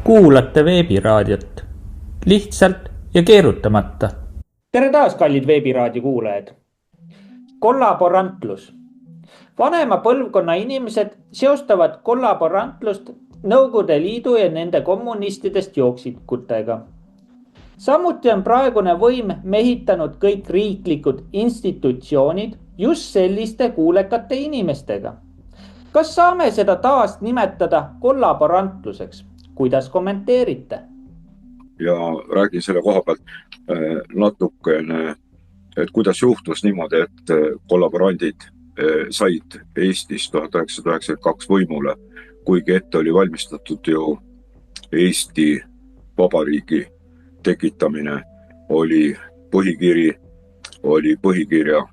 Kuulate veebiraadiot. Lihtsalt ja keerutamata. Tere taas, kallid veebiraadio kuulajad. Kollaborantlus. Vanema põlvkonna inimesed seostavad kollaborantlust Nõukogude Liidu ja nende kommunistidest jooksikutega. Samuti on praegune võim mehitanud kõik riiklikud institutsioonid just selliste kuulekate inimestega. Kas saame seda taas nimetada kollaborantluseks? Kuidas kommenteerite? Ja räägin selle koha pealt natukene, et kuidas juhtus niimoodi, et kollaborandid said Eestis 1992 võimule, kuigi ette oli valmistatud ju Eesti Vabariigi tekitamine, oli põhikiri, oli põhikirja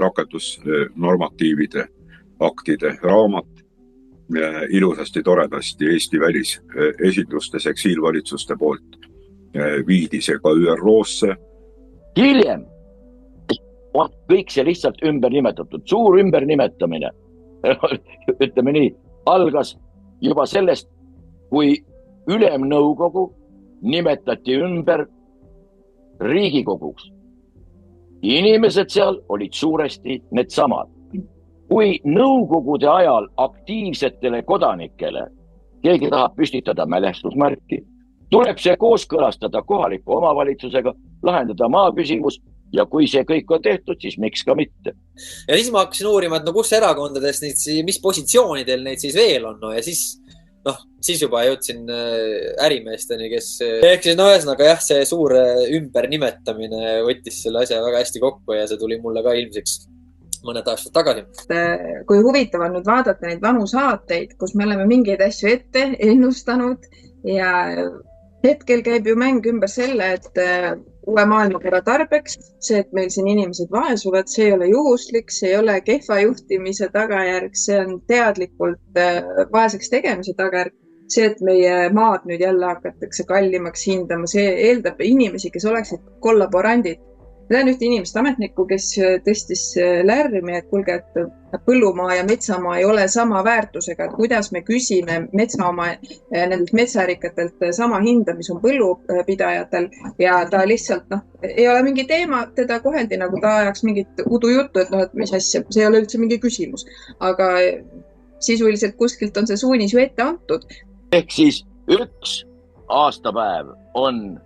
rakendusnormatiivide aktide raamat, ilusasti toredasti Eesti välisesindustes eksiilvalitsuste poolt viidi see ka ÜRO-sse. Hiljem on kõik see lihtsalt ümber nimetatud, suur ümbernimetamine, ütleme nii, algas juba sellest, kui Ülemnõukogu nimetati ümber Riigikoguks. Inimesed seal olid suuresti need samad. Kui nõukogude ajal aktiivsetele kodanikele keegi tahab püstitada mälestusmärki, tuleb see kooskõlastada kohaliku omavalitsusega, lahendada maaküsimus ja kui see kõik on tehtud, siis miks ka mitte. Ja siis ma hakkasin uurima, et kus erakondades mis positsioonidel neid siis veel on. Ja siis juba jõudsin ärimeesteni, kes ehk siis ühesõnaga jah, see suur ümbernimetamine võttis selle asja väga hästi kokku ja see tuli mulle ka ilmseks mõned aastad tagasi. Kui huvitav on nüüd vaadata neid vanu saateid, kus me oleme mingeid asju ette ennustanud ja hetkel käib ju mäng ümber selle, et uue maailmakorra tarbeks, see, et meil siin inimesed vaesuvad, see ei ole juhuslik, see ei ole kehva juhtimise tagajärg, see on teadlikult vaeseks tegemise tagajärg. See, et meie maad nüüd jälle hakatakse kallimaks hindama, see eeldab inimesi, kes oleksid kollaborandid. Seda on ühte inimest ametnikku, kes tõstis lärmi, et kuulge, et põllumaa ja metsamaa ei ole sama väärtusega, et kuidas me küsime metsamaa nendelt metsarikatelt sama hinda, mis on põllupidajatel ja ta lihtsalt ei ole mingi teema, teda koheldi nagu ta ajaks mingit udujuttu, et mis asja, see ei ole üldse mingi küsimus, aga sisuliselt kuskilt on see suunis ju ette antud. Ehk siis üks aastapäev on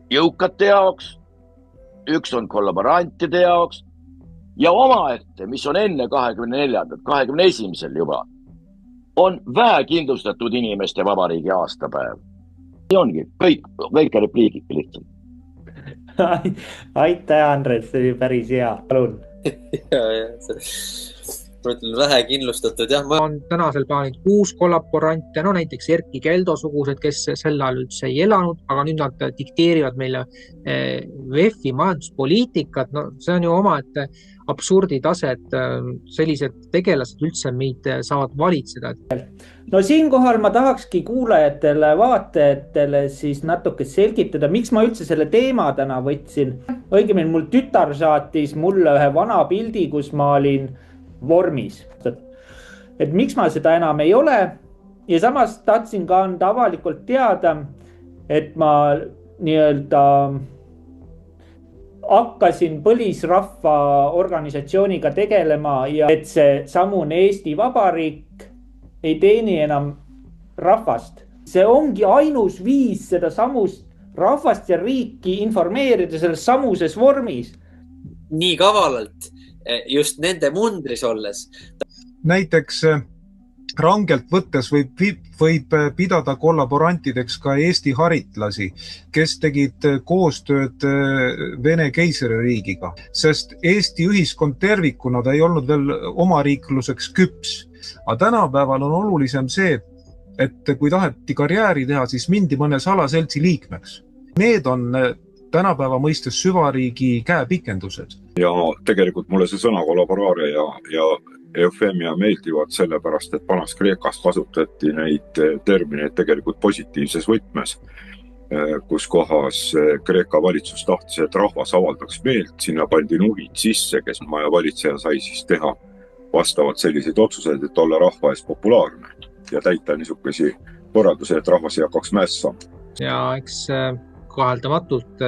jõukate jaoks, üks on kollaborantide jaoks ja omaette, mis on enne 24. 21. juba, on väekindlustatud inimeste vabariigi aastapäev. See ongi, kõik repliigid lihtsalt. Aitäh, Andres, see oli päris hea. Palun. Vähe kindlustatud, jah. On tänasel plaanid 6 kollaborante, näiteks Erki Keldo sugused, kes sel ajal üldse ei elanud, aga nüüd nad dikteerivad meile VEF-i majanduspoliitikat. See on ju omaette absurdi tase, et sellised tegelased üldse meid saavad valitseda. Siinkohal ma tahakski kuulajatele, vaatajatele siis natuke selgitada, miks ma üldse selle teema täna võtsin. Õigemini mul tütar saatis mulle ühe vana pildi, kus ma olin vormis. Et miks ma seda enam ei ole ja samas tahtsin ka anda avalikult teada, et ma nii-öelda hakkasin põlisrahva organisatsiooniga tegelema ja et see samune Eesti Vabariik ei teeni enam rahvast. See ongi ainus viis seda samust rahvast ja riiki informeerida selles samuses vormis. Nii kavalalt just nende mundris olles. Näiteks rangelt võttes võib pidada kollaborantideks ka Eesti haritlasi, kes tegid koostööd Vene keisririigiga, sest Eesti ühiskond tervikuna ta ei olnud veel omariikluseks küps. Aga tänapäeval on olulisem see, et kui taheti karjääri teha, siis mindi mõne salaseltsi liikmeks. Need on tänapäeva mõistes süvariigi käepikendused. Ja tegelikult mulle see sõna kollaboraare ja eufemia meeldivad sellepärast, et vanas Kreekas kasutati neid termineid tegelikult positiivses võtmes, kus kohas Kreeka valitsus tahtis, et rahvas avaldaks meelt, sinna pandi nuhid sisse, kes maja valitseja sai siis teha vastavalt selliseid otsuseid, et olla rahva ees populaarne. ja täita niisuguse korralduse, et rahvas ei hakkaks mässama. Ja eks kaheldamatult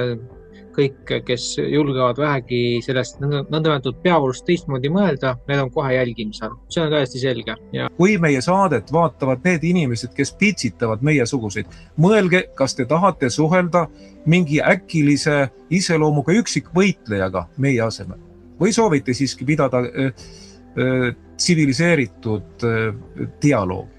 kõik, kes julgevad vähegi sellest nõndamatult peavoolust teistmoodi mõelda, need on kohe jälgimisel. See on täiesti selge. Ja kui meie saadet vaatavad need inimesed, kes pitsitavad meie suguseid, mõelge, kas te tahate suhelda mingi äkilise iseloomuga üksikvõitlejaga meie asemel või soovite siiski pidada tsiviliseeritud dialoogi.